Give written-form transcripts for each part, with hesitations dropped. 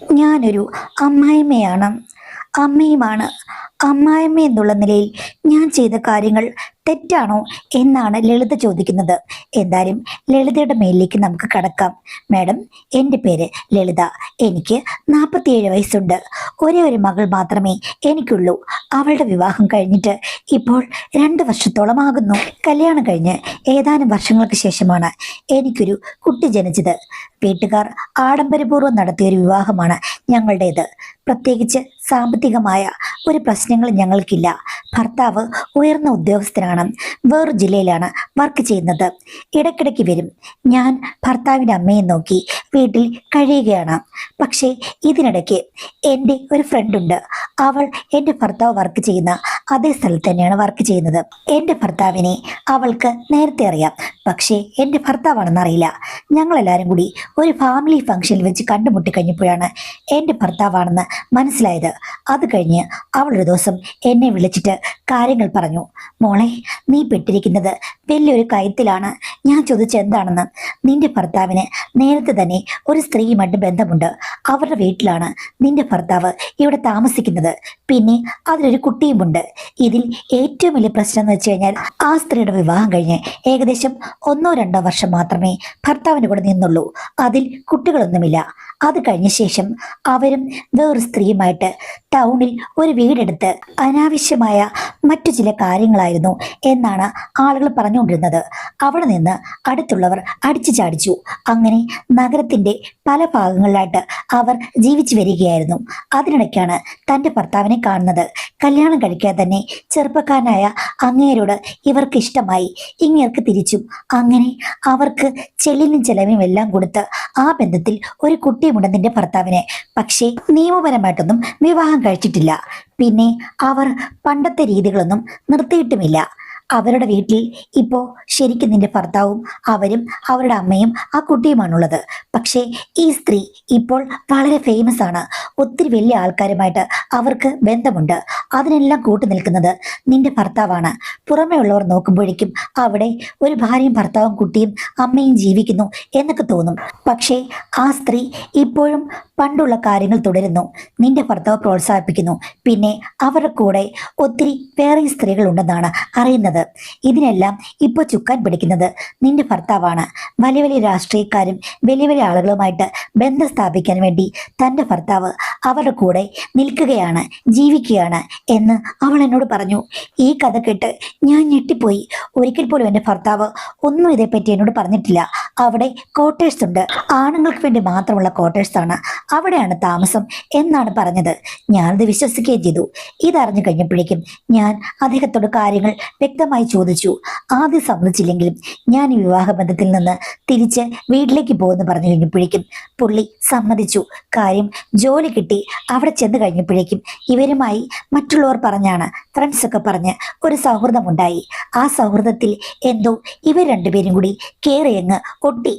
ഞാനൊരു അമ്മായിമ്മയാണ്, അമ്മയുമാണ്. അമ്മായിമ്മ എന്നുള്ള നിലയിൽ ഞാൻ ചെയ്ത കാര്യങ്ങൾ തെറ്റാണോ എന്നാണ് ലളിത ചോദിക്കുന്നത്. എന്തായാലും ലളിതയുടെ മേലിലേക്ക് നമുക്ക് കടക്കാം. മാഡം, എൻ്റെ പേര് ലളിത. എനിക്ക് 47 വയസ്സുണ്ട്. ഒരേ ഒരു മകൾ മാത്രമേ എനിക്കുള്ളൂ. അവളുടെ വിവാഹം കഴിഞ്ഞിട്ട് ഇപ്പോൾ 2 വർഷത്തോളം ആകുന്നു. കല്യാണം കഴിഞ്ഞ് ഏതാനും വർഷങ്ങൾക്ക് ശേഷമാണ് എനിക്കൊരു കുട്ടി ജനിച്ചത്. വീട്ടുകാർ ആഡംബരപൂർവ്വം നടത്തിയൊരു വിവാഹമാണ് ഞങ്ങളുടേത്. പ്രത്യേകിച്ച് സാമ്പത്തികമായ ഒരു പ്രശ്നങ്ങളും ഞങ്ങൾക്കില്ല. ഭർത്താവ് ഉയർന്ന ഉദ്യോഗസ്ഥനാണ്. വേറൊരു ജില്ലയിലാണ് വർക്ക് ചെയ്യുന്നത്. ഇടയ്ക്കിടയ്ക്ക് വരും. ഞാൻ ഭർത്താവിൻ്റെ അമ്മയെ നോക്കി വീട്ടിൽ കഴിയുകയാണ്. പക്ഷേ ഇതിനിടയ്ക്ക് എൻ്റെ ഒരു ഫ്രണ്ടുണ്ട്. അവൾ എൻ്റെ ഭർത്താവ് വർക്ക് ചെയ്യുന്ന അതേ സ്ഥലത്ത് തന്നെയാണ് വർക്ക് ചെയ്യുന്നത്. എൻ്റെ ഭർത്താവിനെ അവൾക്ക് നേരത്തെ അറിയാം. പക്ഷേ എൻ്റെ ഭർത്താവാണെന്ന് അറിയില്ല. ഞങ്ങളെല്ലാവരും കൂടി ഒരു ഫാമിലി ഫംഗ്ഷനിൽ വെച്ച് കണ്ടുമുട്ടി കഴിഞ്ഞപ്പോഴാണ് എൻ്റെ ഭർത്താവാണെന്ന് മനസ്സിലായത്. അത് കഴിഞ്ഞ് അവളൊരു ദിവസം എന്നെ വിളിച്ചിട്ട് കാര്യങ്ങൾ പറഞ്ഞു. മോളെ, നീ പെട്ടിരിക്കുന്നത് വലിയൊരു കയത്തിലാണ്. ഞാൻ ചോദിച്ച എന്താണെന്ന്. നിന്റെ ഭർത്താവിന് നേരത്തെ തന്നെ ഒരു സ്ത്രീയുമായിട്ട് ബന്ധമുണ്ട്. അവരുടെ വീട്ടിലാണ് നിന്റെ ഭർത്താവ് ഇവിടെ താമസിക്കുന്നത്. പിന്നെ അതിലൊരു കുട്ടിയുമുണ്ട്. ഇതിൽ ഏറ്റവും വലിയ പ്രശ്നം എന്ന് വെച്ച് കഴിഞ്ഞാൽ ആ സ്ത്രീയുടെ വിവാഹം കഴിഞ്ഞ് ഏകദേശം 1-2 വർഷം മാത്രമേ ഭർത്താവിൻ്റെ കൂടെ നിന്നുള്ളൂ. അതിൽ കുട്ടികളൊന്നുമില്ല. അത് കഴിഞ്ഞ ശേഷം അവരും വേറൊരു സ്ത്രീയുമായിട്ട് ടൗണിൽ ഒരു വീടെടുത്ത് അനാവശ്യമായ മറ്റു ചില കാര്യങ്ങളായിരുന്നു എന്നാണ് ആളുകൾ പറഞ്ഞുകൊണ്ടിരുന്നത്. അവിടെ നിന്ന് അടുത്തുള്ളവർ അടിച്ചു ചാടിച്ചു. അങ്ങനെ നഗരത്തിന്റെ പല ഭാഗങ്ങളിലായിട്ട് അവർ ജീവിച്ചു വരികയായിരുന്നു. അതിനിടയ്ക്കാണ് തൻ്റെ ഭർത്താവിനെ കാണുന്നത്. കല്യാണം കഴിക്കാതെ തന്നെ ചെറുപ്പക്കാരനായ അങ്ങേരോട് ഇവർക്ക് ഇഷ്ടമായി. ഇങ്ങേർക്ക് തിരിച്ചും. അങ്ങനെ അവർക്ക് ചെല്ലിനും ചെലവിനും എല്ലാം കൊടുത്ത് ആ ബന്ധത്തിൽ ഒരു കുട്ടിയുമുണ്ട് നിന്റെ ഭർത്താവിന്. പക്ഷേ നിയമപരമായിട്ടൊന്നും വിവാഹം കഴിച്ചിട്ടില്ല. പിന്നെ അവർ പണ്ടത്തെ രീതികളൊന്നും നിർത്തിയിട്ടുമില്ല. അവരുടെ വീട്ടിൽ ഇപ്പോൾ ശരിക്കും നിന്റെ ഭർത്താവും അവരും അവരുടെ അമ്മയും ആ കുട്ടിയുമാണുള്ളത്. പക്ഷേ ഈ സ്ത്രീ ഇപ്പോൾ വളരെ ഫേമസ് ആണ്. ഒത്തിരി വലിയ ആൾക്കാരുമായിട്ട് അവർക്ക് ബന്ധമുണ്ട്. അതിനെല്ലാം കൂട്ടു നിൽക്കുന്നത് നിന്റെ ഭർത്താവാണ്. പുറമേ ഉള്ളവർ നോക്കുമ്പോഴേക്കും അവിടെ ഒരു ഭാര്യയും ഭർത്താവും കുട്ടിയും അമ്മയും ജീവിക്കുന്നു എന്നൊക്കെ തോന്നും. പക്ഷേ ആ സ്ത്രീ ഇപ്പോഴും പണ്ടുള്ള കാര്യങ്ങൾ തുടരുന്നു. നിന്റെ ഭർത്താവ് പ്രോത്സാഹിപ്പിക്കുന്നു. പിന്നെ അവരുടെ കൂടെ ഒത്തിരി വേറെ സ്ത്രീകൾ ഉണ്ടെന്നാണ് അറിയുന്നത്. ഇതിനെല്ലാം ഇപ്പോൾ ചുക്കാൻ പിടിക്കുന്നത് നിന്റെ ഭർത്താവാണ്. വലിയ വലിയ രാഷ്ട്രീയക്കാരും വലിയ വലിയ ആളുകളുമായിട്ട് ബന്ധം സ്ഥാപിക്കാൻ വേണ്ടി തൻ്റെ ഭർത്താവ് അവരുടെ കൂടെ നിൽക്കുകയാണ്, ജീവിക്കുകയാണ് എന്ന് അവൾ എന്നോട് പറഞ്ഞു. ഈ കഥ കേട്ട് ഞാൻ ഞെട്ടിപ്പോയി. ഒരിക്കൽ പോലും എൻ്റെ ഭർത്താവ് ഒന്നും ഇതേപ്പറ്റി എന്നോട് പറഞ്ഞിട്ടില്ല. അവിടെ ക്വാർട്ടേഴ്സ് ഉണ്ട്, ആണുങ്ങൾക്ക് വേണ്ടി മാത്രമുള്ള ക്വാർട്ടേഴ്സ് ആണ്, അവിടെയാണ് താമസം എന്നാണ് പറഞ്ഞത്. ഞാനത് വിശ്വസിക്കുകയും ചെയ്തു. ഇതറിഞ്ഞു കഴിഞ്ഞപ്പോഴേക്കും ഞാൻ അദ്ദേഹത്തോട് കാര്യങ്ങൾ വ്യക്തമായി ചോദിച്ചു. ആദ്യം സമ്മതിച്ചില്ലെങ്കിലും ഞാൻ ഈ വിവാഹബന്ധത്തിൽ നിന്ന് തിരിച്ച് വീട്ടിലേക്ക് പോകുമെന്ന് പറഞ്ഞു കഴിഞ്ഞപ്പോഴേക്കും പുള്ളി സമ്മതിച്ചു. കാര്യം ജോലി കിട്ടി. അവിടെ ചെന്ന് കഴിഞ്ഞപ്പോഴേക്കും ഇവരുമായി മറ്റുള്ളവർ പറഞ്ഞാണ്, ഫ്രണ്ട്സൊക്കെ പറഞ്ഞ് ഒരു സൗഹൃദമുണ്ടായി. ആ സൗഹൃദത്തിൽ എന്തോ ഇവർ രണ്ടുപേരും കൂടി കേറിയങ്ങ് ഒട്ടി.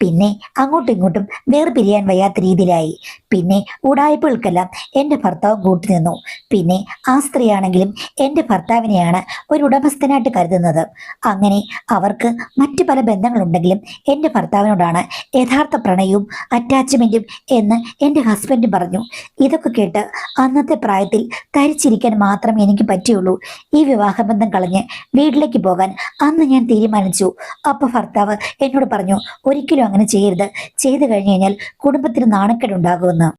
പിന്നെ അങ്ങോട്ടും ഇങ്ങോട്ടും വേർപിരിയാൻ വയ്യാത്ത രീതിയിലായി. പിന്നെ ഉടായ്പകൾക്കെല്ലാം എൻ്റെ ഭർത്താവ് കൂട്ടുനിന്നു. പിന്നെ ആ സ്ത്രീയാണെങ്കിലും എൻ്റെ ഭർത്താവിനെയാണ് ഒരു ഉടമസ്ഥനായിട്ട് കരുതുന്നത്. അങ്ങനെ അവർക്ക് മറ്റു പല ബന്ധങ്ങളുണ്ടെങ്കിലും എൻ്റെ ഭർത്താവിനോടാണ് യഥാർത്ഥ പ്രണയവും അറ്റാച്ച്മെൻറ്റും എന്ന് എൻ്റെ ഹസ്ബൻഡ് പറഞ്ഞു. ഇതൊക്കെ കേട്ട് അന്നത്തെ പ്രായത്തിൽ തരിച്ചിരിക്കാൻ മാത്രമേ എനിക്ക് പറ്റുള്ളൂ. ഈ വിവാഹബന്ധം കളഞ്ഞ് വീട്ടിലേക്ക് പോകാൻ അന്ന് ഞാൻ തീരുമാനിച്ചു. അപ്പോൾ ഭർത്താവ് എന്നോട് പറഞ്ഞു, ഒരിക്കലും അങ്ങനെ ചെയ്യരുത്. ചെയ്തു കഴിഞ്ഞു കഴിഞ്ഞാൽ കുടുംബത്തിന് നാണക്കേടുണ്ടാകുമെന്ന്.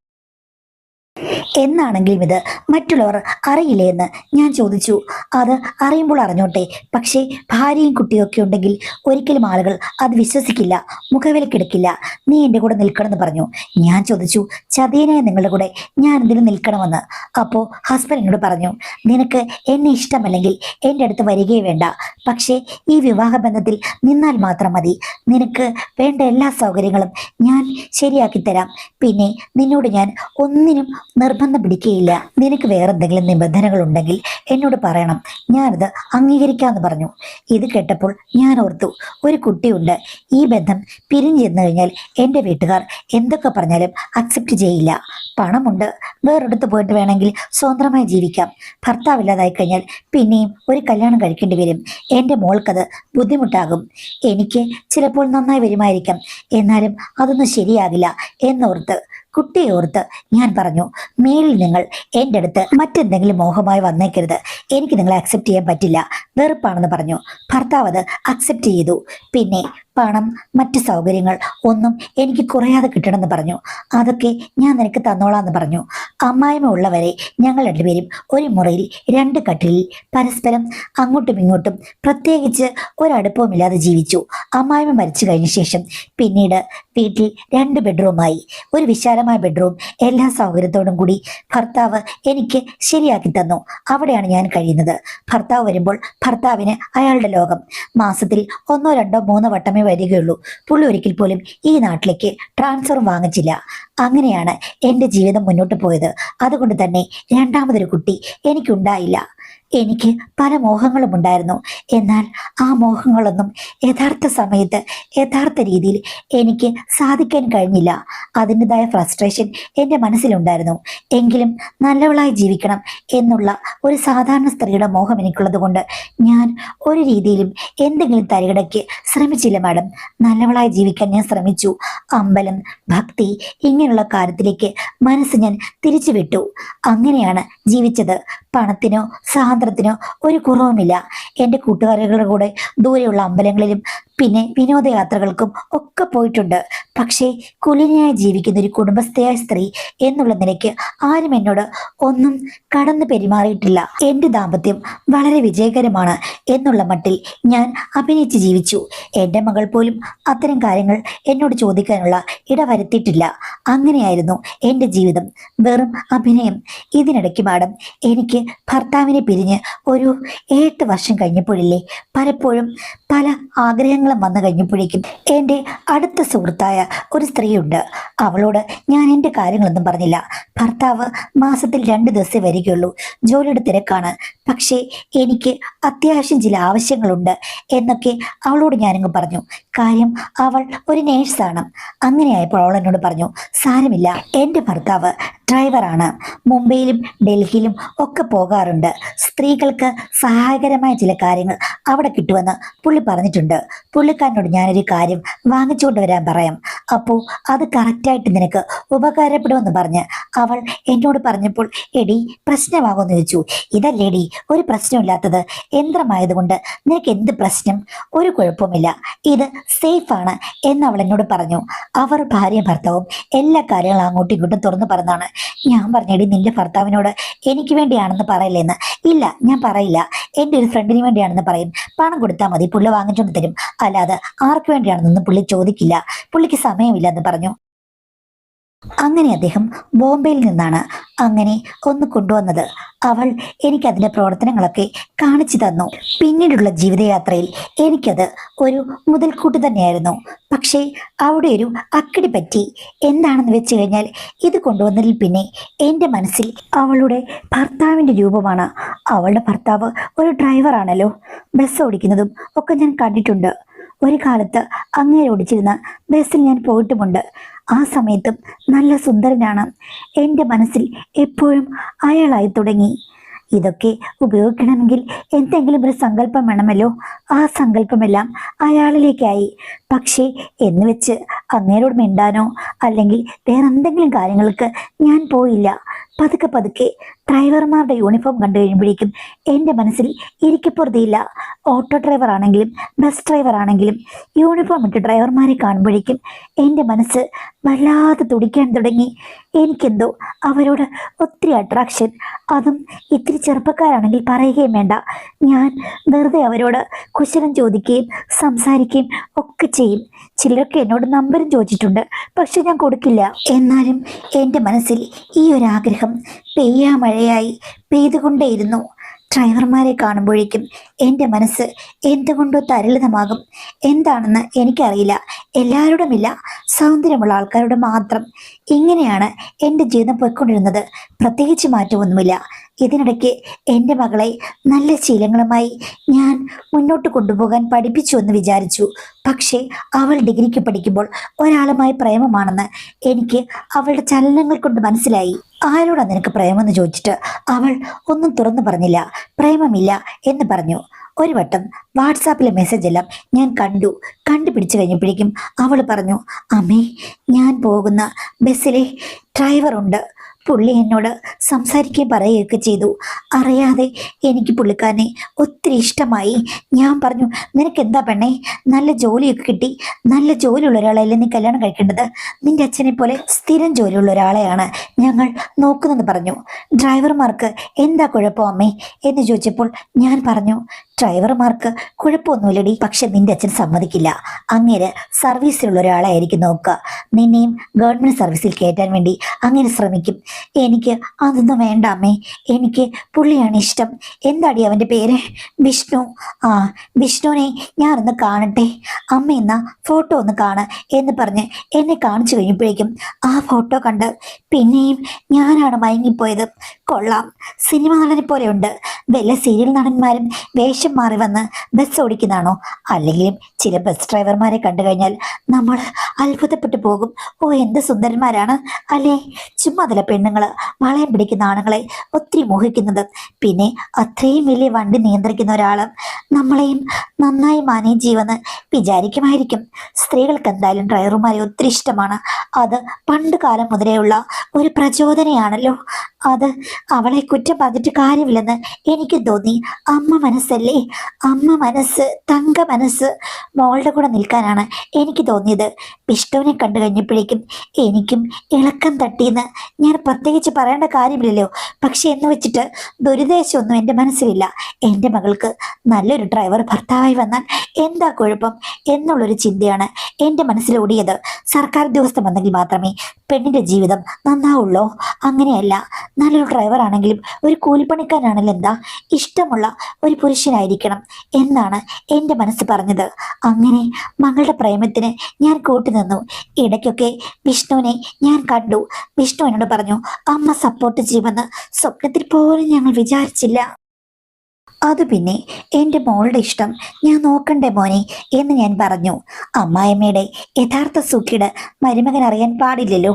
എന്നാണെങ്കിലും ഇത് മറ്റുള്ളവർ അറിയില്ലേ എന്ന് ഞാൻ ചോദിച്ചു. അത് അറിയുമ്പോൾ അറിഞ്ഞോട്ടെ. പക്ഷേ ഭാര്യയും കുട്ടിയൊക്കെ ഉണ്ടെങ്കിൽ ഒരിക്കലും ആളുകൾ അത് വിശ്വസിക്കില്ല, മുഖവിലക്കെടുക്കില്ല. നീ എൻ്റെ കൂടെ നിൽക്കണമെന്ന് പറഞ്ഞു. ഞാൻ ചോദിച്ചു, ചതിയനായ നിങ്ങളുടെ കൂടെ ഞാൻ എന്തിനും നിൽക്കണമെന്ന്. അപ്പോൾ ഹസ്ബൻഡ് എന്നോട് പറഞ്ഞു, നിനക്ക് എന്നെ ഇഷ്ടമല്ലെങ്കിൽ എൻ്റെ അടുത്ത് വരികയേ വേണ്ട. പക്ഷേ ഈ വിവാഹബന്ധത്തിൽ നിന്നാൽ മാത്രം മതി. നിനക്ക് വേണ്ട എല്ലാ സൗകര്യങ്ങളും ഞാൻ ശരിയാക്കി തരാം. പിന്നെ നിന്നോട് ഞാൻ ഒന്നിനും നിർബന്ധം പിടിക്കുകയില്ല. നിനക്ക് വേറെ എന്തെങ്കിലും നിബന്ധനകൾ ഉണ്ടെങ്കിൽ എന്നോട് പറയണം, ഞാനത് അംഗീകരിക്കാമെന്ന് പറഞ്ഞു. ഇത് കേട്ടപ്പോൾ ഞാൻ ഓർത്തു, ഒരു കുട്ടിയുണ്ട്. ഈ ബന്ധം പിരിഞ്ഞു ചെന്ന് കഴിഞ്ഞാൽ എൻ്റെ വീട്ടുകാർ എന്തൊക്കെ പറഞ്ഞാലും അക്സെപ്റ്റ് ചെയ്യില്ല. പണമുണ്ട്, വേറെടുത്ത് പോയിട്ട് വേണമെങ്കിൽ സ്വതന്ത്രമായി ജീവിക്കാം. ഭർത്താവില്ലാതായി കഴിഞ്ഞാൽ പിന്നെയും ഒരു കല്യാണം കഴിക്കേണ്ടി വരും. എൻ്റെ മോൾക്കത് ബുദ്ധിമുട്ടാകും. എനിക്ക് ചിലപ്പോൾ നന്നായി വരുമായിരിക്കാം, എന്നാലും അതൊന്നും ശരിയാകില്ല എന്നോർത്ത് കുട്ടിയെ ഓർത്ത് ഞാൻ പറഞ്ഞു, മേലിൽ നിങ്ങൾ എൻ്റെ അടുത്ത് മറ്റെന്തെങ്കിലും മോഹമായി വന്നേക്കരുത്. എനിക്ക് നിങ്ങളെ അക്സെപ്റ്റ് ചെയ്യാൻ പറ്റില്ല, വെറുപ്പാണെന്ന് പറഞ്ഞു. ഭർത്താവ് അത് അക്സെപ്റ്റ് ചെയ്തു. പിന്നെ പണം, മറ്റു സൗകര്യങ്ങൾ ഒന്നും എനിക്ക് കുറയാതെ കിട്ടണമെന്ന് പറഞ്ഞു. അതൊക്കെ ഞാൻ നിനക്ക് തന്നോളാന്ന് പറഞ്ഞു. അമ്മായിമ്മ ഉള്ളവരെ ഞങ്ങൾ രണ്ടുപേരും ഒരു മുറിയിൽ 2 കട്ടിലിൽ പരസ്പരം അങ്ങോട്ടും ഇങ്ങോട്ടും പ്രത്യേകിച്ച് ഒരടുപ്പവുമില്ലാതെ ജീവിച്ചു. അമ്മായിമ്മ മരിച്ചു കഴിഞ്ഞ ശേഷം പിന്നീട് വീട്ടിൽ 2 ബെഡ്റൂമായി. ഒരു വിശാലമായ ബെഡ്റൂം എല്ലാ സൗകര്യത്തോടും കൂടി ഭർത്താവ് എനിക്ക് ശരിയാക്കി തന്നു. അവിടെയാണ് ഞാൻ കഴിയുന്നത്. ഭർത്താവ് വരുമ്പോൾ ഭർത്താവിന് അയാളുടെ ലോകം. മാസത്തിൽ 1, 2, 3 വട്ടമേ വരികയുള്ളൂ. പുള്ളി ഒരിക്കൽ പോലും ഈ നാട്ടിലേക്ക് ട്രാൻസ്ഫർ വാങ്ങിച്ചില്ല. അങ്ങനെയാണ് എൻ്റെ ജീവിതം മുന്നോട്ട് പോയത്. അതുകൊണ്ട് തന്നെ രണ്ടാമതൊരു കുട്ടി എനിക്കുണ്ടായില്ല. എനിക്ക് പല മോഹങ്ങളും ഉണ്ടായിരുന്നു. എന്നാൽ ആ മോഹങ്ങളൊന്നും യഥാർത്ഥ സമയത്ത് യഥാർത്ഥ രീതിയിൽ എനിക്ക് സാധിക്കാൻ കഴിഞ്ഞില്ല. അതിൻ്റെതായ ഫ്രസ്ട്രേഷൻ എൻ്റെ മനസ്സിലുണ്ടായിരുന്നു. എങ്കിലും നല്ലവളായി ജീവിക്കണം എന്നുള്ള ഒരു സാധാരണ സ്ത്രീയുടെ മോഹം എനിക്കുള്ളത് കൊണ്ട് ഞാൻ ഒരു രീതിയിലും എന്തെങ്കിലും തരികിടയ്ക്ക് ശ്രമിച്ചില്ല മാഡം. നല്ലവളായി ജീവിക്കാൻ ഞാൻ ശ്രമിച്ചു. അമ്പലം, ഭക്തി ഇങ്ങനെയുള്ള കാര്യത്തിലേക്ക് മനസ്സ് ഞാൻ തിരിച്ചു വിട്ടു. അങ്ങനെയാണ് ജീവിച്ചത്. പണത്തിനോ സ്വാതന്ത്ര്യത്തിനോ ഒരു കുറവുമില്ല. എൻ്റെ കൂട്ടുകാരികളുടെ കൂടെ ദൂരെയുള്ള അമ്പലങ്ങളിലും പിന്നെ വിനോദയാത്രകൾക്കും ഒക്കെ പോയിട്ടുണ്ട്. പക്ഷേ കുലീനയായി ജീവിക്കുന്ന ഒരു കുടുംബസ്ഥയായ സ്ത്രീ എന്നുള്ള നിലയ്ക്ക് ആരും എന്നോട് ഒന്നും കടന്നു പെരുമാറിയിട്ടില്ല. എൻ്റെ ദാമ്പത്യം വളരെ വിജയകരമാണ് എന്നുള്ള മട്ടിൽ ഞാൻ അഭിനയിച്ച് ജീവിച്ചു. എൻ്റെ മകൾ പോലും അത്തരം കാര്യങ്ങൾ എന്നോട് ചോദിക്കാനുള്ള ഇടവരുത്തിയിട്ടില്ല. അങ്ങനെയായിരുന്നു എൻ്റെ ജീവിതം, വെറും അഭിനയം. ഇതിനിടയ്ക്ക് മാഡം, എനിക്ക് ഭർത്താവിനെ പിരിഞ്ഞ് ഒരു 8 വർഷം കഴിഞ്ഞപ്പോഴില്ലേ, പലപ്പോഴും പല ആഗ്രഹങ്ങളും വന്നു കഴിഞ്ഞപ്പോഴേക്കും എൻ്റെ അടുത്ത സുഹൃത്തായ ഒരു സ്ത്രീയുണ്ട്. അവളോട് ഞാൻ എൻ്റെ കാര്യങ്ങളൊന്നും പറഞ്ഞില്ല. ഭർത്താവ് മാസത്തിൽ 2 ദിവസമേ വരികയുള്ളൂ. ജോലിയുടെ തിരക്കാണ്. പക്ഷേ എനിക്ക് അത്യാവശ്യം ചില ആവശ്യങ്ങളുണ്ട് എന്നൊക്കെ അവളോട് ഞാനങ്ങ് പറഞ്ഞു. കാര്യം അവൾ ഒരു നേഴ്സാണ്. അങ്ങനെയായപ്പോൾ അവൾ എന്നോട് പറഞ്ഞു, സാരമില്ല, എൻ്റെ ഭർത്താവ് ഡ്രൈവറാണ്, മുംബൈയിലും ഡൽഹിയിലും ഒക്കെ പോകാറുണ്ട്, സ്ത്രീകൾക്ക് സഹായകരമായ ചില കാര്യങ്ങൾ അവിടെ കിട്ടുമെന്ന് പുള്ളി പറഞ്ഞിട്ടുണ്ട്. പുള്ളിക്കാരനോട് ഞാനൊരു കാര്യം വാങ്ങിച്ചുകൊണ്ട് വരാൻ പറയാം, അപ്പോൾ അത് കറക്റ്റായിട്ട് നിനക്ക് ഉപകാരപ്പെടുമെന്ന് പറഞ്ഞ് അവൾ എന്നോട് പറഞ്ഞപ്പോൾ, എടി പ്രശ്നമാകുമെന്ന് ചോദിച്ചു. ഇതല്ലേടി ഒരു പ്രശ്നമില്ലാത്തത്, യന്ത്രമായതുകൊണ്ട് നിനക്ക് എന്ത് പ്രശ്നം? ഒരു കുഴപ്പമില്ല, ഇത് സേഫാണ് എന്ന് അവൾ എന്നോട് പറഞ്ഞു. അവർ ഭാര്യയും ഭർത്താവും എല്ലാ കാര്യങ്ങളും അങ്ങോട്ടും ഇങ്ങോട്ടും തുറന്നു പറഞ്ഞാണ്. ഞാൻ പറഞ്ഞെടി, നിന്റെ ഭർത്താവിനോട് എനിക്ക് വേണ്ടിയാണെന്ന് പറയില്ലെന്ന്. ഇല്ല, ഞാൻ പറയില്ല, എൻ്റെ ഒരു ഫ്രണ്ടിന് വേണ്ടിയാണെന്ന് പറയും. പണം കൊടുത്താൽ മതി, പുള്ളി വാങ്ങിച്ചുകൊണ്ട് തരും, അല്ലാതെ ആർക്ക് വേണ്ടിയാണെന്നൊന്നും പുള്ളി ചോദിക്കില്ല, പുള്ളിക്ക് സമയമില്ലെന്ന് പറഞ്ഞു. അങ്ങനെ അദ്ദേഹം ബോംബെയിൽ നിന്നാണ് അങ്ങനെ ഒന്ന് കൊണ്ടുവന്നത്. അവൾ എനിക്കതിൻ്റെ പ്രവർത്തനങ്ങളൊക്കെ കാണിച്ചു തന്നു. പിന്നീടുള്ള ജീവിതയാത്രയിൽ എനിക്കത് ഒരു മുതൽക്കൂട്ട് തന്നെയായിരുന്നു. പക്ഷേ അവിടെ ഒരു അക്കിടി പറ്റി. എന്താണെന്ന് വെച്ച് കഴിഞ്ഞാൽ, ഇത് കൊണ്ടുവന്നതിൽ പിന്നെ എൻ്റെ മനസ്സിൽ അവളുടെ ഭർത്താവിൻ്റെ രൂപമാണ്. അവളുടെ ഭർത്താവ് ഒരു ഡ്രൈവറാണല്ലോ, ബസ് ഓടിക്കുന്നതും ഒക്കെ ഞാൻ കണ്ടിട്ടുണ്ട്. ഒരു കാലത്ത് അങ്ങേരെ ഓടിച്ചിരുന്ന ബസ്സിൽ ഞാൻ പോയിട്ടുമുണ്ട്. ആ സമയത്തും നല്ല സുന്ദരനാണ്. എൻ്റെ മനസ്സിൽ എപ്പോഴും അയാളായി തുടങ്ങി. ഇതൊക്കെ ഉപയോഗിക്കണമെങ്കിൽ എന്തെങ്കിലും ഒരു സങ്കല്പം വേണമല്ലോ. ആ സങ്കല്പമെല്ലാം അയാളിലേക്കായി. പക്ഷേ എന്ന് വെച്ച് അങ്ങേരോട് മിണ്ടാനോ അല്ലെങ്കിൽ വേറെന്തെങ്കിലും കാര്യങ്ങൾക്ക് ഞാൻ പോയില്ല. പതുക്കെ പതുക്കെ ഡ്രൈവർമാരുടെ യൂണിഫോം കണ്ടു കഴിയുമ്പോഴേക്കും എൻ്റെ മനസ്സിൽ ഇരിക്കപ്പുറതിയില്ല. ഓട്ടോ ഡ്രൈവർ ആണെങ്കിലും ബസ് ഡ്രൈവർ ആണെങ്കിലും യൂണിഫോം ഇട്ട് ഡ്രൈവർമാരെ കാണുമ്പോഴേക്കും എൻ്റെ മനസ്സ് വല്ലാതെ തുടിക്കാൻ തുടങ്ങി. എനിക്കെന്തോ അവരോട് ഒത്തിരി അട്രാക്ഷൻ. അതും ഇത്തിരി ചെറുപ്പക്കാരാണെങ്കിൽ പറയുകയും വേണ്ട. ഞാൻ വെറുതെ അവരോട് കുശലം ചോദിക്കുകയും സംസാരിക്കുകയും ഒക്കെ ചെയ്യും. ചിലരൊക്കെ എന്നോട് നമ്പരും ചോദിച്ചിട്ടുണ്ട്, പക്ഷെ ഞാൻ കൊടുക്കില്ല. എന്നാലും എൻ്റെ മനസ്സിൽ ഈ ഒരു ആഗ്രഹം പെയ്യാമഴയായി പെയ്തുകൊണ്ടേയിരുന്നു. ഡ്രൈവർമാരെ കാണുമ്പോഴേക്കും എൻ്റെ മനസ്സ് എന്തുകൊണ്ടോ തരളിതമാകും. എന്താണെന്ന് എനിക്കറിയില്ല. എല്ലാവരോടുമില്ല, സൗന്ദര്യമുള്ള ആൾക്കാരോട് മാത്രം. ഇങ്ങനെയാണ് എൻ്റെ ജീവിതം പോയിക്കൊണ്ടിരുന്നത്. പ്രത്യേകിച്ച് മാറ്റമൊന്നുമില്ല. ഇതിനിടയ്ക്ക് എൻ്റെ മകളെ നല്ല ശീലങ്ങളുമായി ഞാൻ മുന്നോട്ട് കൊണ്ടുപോകാൻ പഠിപ്പിച്ചു എന്ന് വിചാരിച്ചു. പക്ഷേ അവൾ ഡിഗ്രിക്ക് പഠിക്കുമ്പോൾ ഒരാളുമായി പ്രേമമാണെന്ന് എനിക്ക് അവളുടെ ചലനങ്ങൾ കൊണ്ട് മനസ്സിലായി. ആരോടാണ് നിനക്ക് പ്രേമെന്ന് ചോദിച്ചിട്ട് അവൾ ഒന്നും തുറന്നു പറഞ്ഞില്ല. പ്രേമമില്ല എന്ന് പറഞ്ഞു. ഒരു വട്ടം വാട്സാപ്പിലെ മെസ്സേജ് എല്ലാം ഞാൻ കണ്ടുപിടിച്ചു കഴിഞ്ഞപ്പോഴേക്കും അവൾ പറഞ്ഞു, അമ്മേ, ഞാൻ പോകുന്ന ബസ്സിലെ ഡ്രൈവറുണ്ട്, പുള്ളി എന്നോട് സംസാരിക്കുകയും പറയുകയൊക്കെ ചെയ്തു. അറിയാതെ എനിക്ക് പുള്ളിക്കാരനെ ഒത്തിരി ഇഷ്ടമായി. ഞാൻ പറഞ്ഞു, നിനക്ക് എന്താ പെണ്ണേ, നല്ല ജോലിയൊക്കെ കിട്ടി, നല്ല ജോലിയുള്ള ഒരാളെയല്ലേ നീ കല്യാണം കഴിക്കേണ്ടത്, നിന്റെ അച്ഛനെ പോലെ സ്ഥിരം ജോലിയുള്ള ഒരാളെയാണ് ഞങ്ങൾ നോക്കുന്നത് പറഞ്ഞു. ഡ്രൈവർമാർക്ക് എന്താ കുഴപ്പം അമ്മേ എന്ന് ചോദിച്ചപ്പോൾ ഞാൻ പറഞ്ഞു, ഡ്രൈവർമാർക്ക് കുഴപ്പമൊന്നുമില്ലടി, പക്ഷെ നിന്റെ അച്ഛൻ സമ്മതിക്കില്ല. അങ്ങേര് സർവീസിലുള്ള ഒരാളെ ആയിരിക്കും നോക്കുക, നിന്നെയും ഗവൺമെന്റ് സർവീസിൽ കയറ്റാൻ വേണ്ടി അങ്ങനെ ശ്രമിക്കും. എനിക്ക് അതൊന്നും വേണ്ട അമ്മേ, എനിക്ക് പുള്ളിയാണ് ഇഷ്ടം. എന്താടി അവൻ്റെ പേര്? വിഷ്ണു. ആ, വിഷ്ണുവിനെ ഞാനൊന്ന് കാണട്ടെ, അമ്മ എന്നാ ഫോട്ടോ ഒന്ന് കാണ എന്ന് പറഞ്ഞ് എന്നെ കാണിച്ചു കഴിഞ്ഞപ്പോഴേക്കും ആ ഫോട്ടോ കണ്ട് പിന്നെയും ഞാനാണ് മയങ്ങിപ്പോയത്. കൊള്ളാം, സിനിമ നടനെ പോലെയുണ്ട്. വല്ല സീരിയൽ നടന്മാരും വേഷം മാറി വന്ന് ബസ് ഓടിക്കുന്നതാണോ? അല്ലെങ്കിലും ചില ബസ് ഡ്രൈവർമാരെ കണ്ടു കഴിഞ്ഞാൽ നമ്മൾ അത്ഭുതപ്പെട്ടു പോകും. ഓ, എന്ത് സുന്ദരന്മാരാണ് അല്ലേ? ചുമ്മാ അതിലെ പെണ്ണുങ്ങൾ വളയം പിടിക്കുന്ന ആണുങ്ങളെ ഒത്തിരി മോഹിക്കുന്നത്. പിന്നെ അത്രയും വലിയ വണ്ടി നിയന്ത്രിക്കുന്ന ഒരാൾ നമ്മളെയും നന്നായി മാനേജ് ചെയ്യുമെന്ന് വിചാരിക്കുമായിരിക്കും. സ്ത്രീകൾക്ക് എന്തായാലും ഡ്രൈവർമാരെ ഒത്തിരി ഇഷ്ടമാണ്. അത് പണ്ട് കാലം മുതലേ ഉള്ള ഒരു പ്രചോദനയാണല്ലോ. അത് അവളെ കുറ്റം പറഞ്ഞിട്ട് കാര്യമില്ലെന്ന് എനിക്ക് തോന്നി. അമ്മ മനസ്സല്ലേ, അമ്മ മനസ്സ്, തങ്ക മനസ്സ്, മോളുടെ കൂടെ നിൽക്കാനാണ് എനിക്ക് തോന്നിയത്. വിഷ്ണുവിനെ കണ്ടു കഴിഞ്ഞപ്പോഴേക്കും എനിക്കും ഇളക്കം തട്ടിയെന്ന് ഞാൻ പ്രത്യേകിച്ച് പറയേണ്ട കാര്യമില്ലല്ലോ. പക്ഷെ എന്ന് വെച്ചിട്ട് ദുരുദ്ദേശമൊന്നും എൻ്റെ മനസ്സിലില്ല. എൻ്റെ മകൾക്ക് നല്ലൊരു ഡ്രൈവർ ഭർത്താവായി വന്നാൽ എന്താ കുഴപ്പം എന്നുള്ളൊരു ചിന്തയാണ് എൻ്റെ മനസ്സിലോടിയത്. സർക്കാർ ഉദ്യോഗസ്ഥൻ വന്നെങ്കിൽ മാത്രമേ പെണ്ണിൻ്റെ ജീവിതം നന്നാവുള്ളൂ. അങ്ങനെയല്ല, നല്ലൊരു ഡ്രൈവർ ആണെങ്കിലും ഒരു കൂലിപ്പണിക്കാരനാണെങ്കിലും എന്താ, ഇഷ്ടമുള്ള ഒരു പുരുഷനായിരിക്കണം എന്നാണ് എൻ്റെ മനസ്സ് പറഞ്ഞത്. അങ്ങനെ മകളുടെ പ്രേമത്തിന് ഞാൻ കൂട്ടുനിന്നു. ഇടയ്ക്കൊക്കെ വിഷ്ണുവിനെ ഞാൻ കണ്ടു. വിഷ്ണു എന്നോട് പറഞ്ഞു, അമ്മ സപ്പോർട്ട് ചെയ്യുമെന്ന് സ്വപ്നത്തിൽ പോലും ഞങ്ങൾ വിചാരിച്ചില്ല. അത് പിന്നെ എൻ്റെ മോളുടെ ഇഷ്ടം ഞാൻ നോക്കണ്ടേ മോനെ എന്ന് ഞാൻ പറഞ്ഞു. അമ്മായിമ്മയുടെ യഥാർത്ഥ സുഖിയുടെ മരുമകൻ അറിയാൻ പാടില്ലല്ലോ.